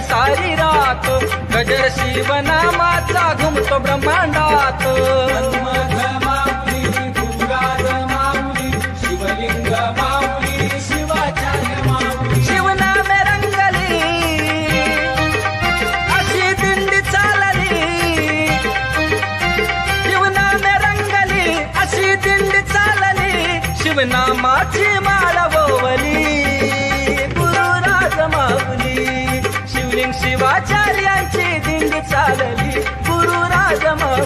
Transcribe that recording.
सारी रात गजर शिवनामाचा घुमतो ब्रह्मांडात शिवलिंग माऊली शिवाचार्य माऊली शिवनामे रंगली अशी दिंडी चालली शिवनामे रंगली अशी दिंडी चालली शिवनामाची माळ ओवली गुरुराज माऊली शिवलिंग शिवाचार्यांची दिंडी चालली गुरुराज माऊली